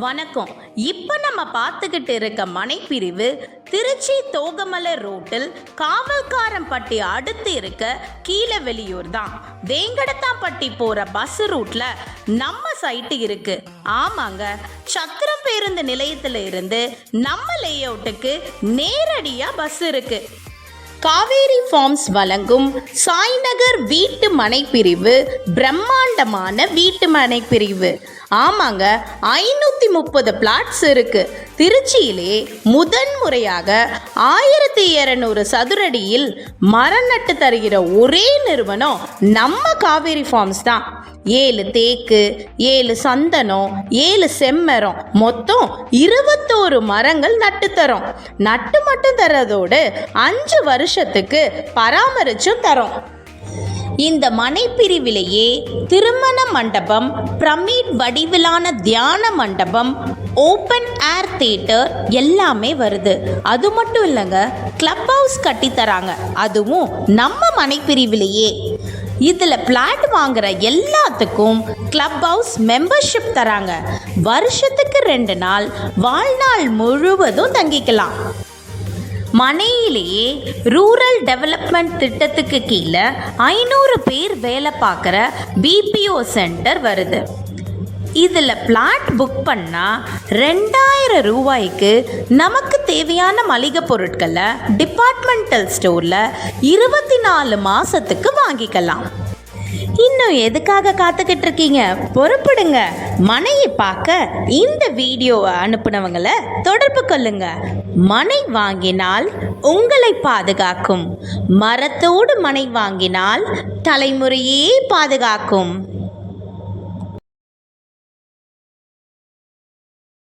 வணக்கம். இப்போ நம்ம பார்த்துக்கிட்டு இருக்க மனைப்பிரிவு திருச்சி தோகமலை ரோட்டில் காவல்காரம்பட்டி அடுத்து இருக்க கீழவெளியூர் தான். வேங்கடத்தாம்பட்டி போகிற பஸ் ரூட்டில் நம்ம சைட்டு இருக்கு. ஆமாங்க, சத்திரம் பேருந்து நிலையத்தில் இருந்து நம்ம லேஅவுட்டுக்கு நேரடியாக பஸ் இருக்கு. காவேரி ஃபார்ம்ஸ் வழங்கும் சாய்நகர் வீட்டு மனைப்பிரிவு பிரம்மாண்டமான வீட்டு மனைப்பிரிவு. ஆமாங்க, 530 பிளாட்ஸ் இருக்கு. திருச்சியிலே முதன்முறையாக 1200 சதுரடியில் மரம் நட்டு தருகிற ஒரே நிறுவனம் நம்ம காவேரி ஃபார்ம்ஸ் தான். 7 தேக்கு, 7 சந்தனம், 7 செம்மரம், மொத்தம் 21 மரங்கள் நட்டுத்தரோம். நட்டு மட்டும் தரதோடு 5 வருஷத்துக்கு பராமரிச்சும் தரோம். இந்த மனைப்பிரிவிலேயே திருமண மண்டபம், பிரமிட் வடிவிலான தியான மண்டபம், ஓப்பன் ஏர் தியேட்டர் எல்லாமே வருது. அது மட்டும் இல்லைங்க, கிளப் ஹவுஸ் கட்டித்தராங்க, அதுவும் நம்ம மனைப்பிரிவிலேயே. இதில் பிளாட் வாங்குற எல்லாத்துக்கும் கிளப் ஹவுஸ் மெம்பர்ஷிப் தராங்க. வருஷத்துக்கு 2 நாள் வாழ்நாள் முழுவதும் தங்கிக்கலாம். மனையிலேயே ரூரல் டெவலப்மெண்ட் திட்டத்துக்கு கீழே 500 பேர் வேலை பார்க்குற பிபிஓ சென்டர் வருது. இதில் பிளாட் புக் பண்ணால் 2000 ரூபாய்க்கு நமக்கு தேவையான மளிகை பொருட்களை டிபார்ட்மெண்டல் ஸ்டோரில் 24 மாதத்துக்கு வாங்கிக்கலாம். இன்னும் எதுக்காக காத்துக்கிட்டு இருக்கீங்க? பொறுப்படுங்க. மனையை பார்க்க இந்த வீடியோவை அனுப்புனவங்களை தொடர்பு கொள்ளுங்க. மனை வாங்கினால் உங்களை பாதுகாக்கும். மரத்தோடு மனை வாங்கினால் தலைமுறையே பாதுகாக்கும்.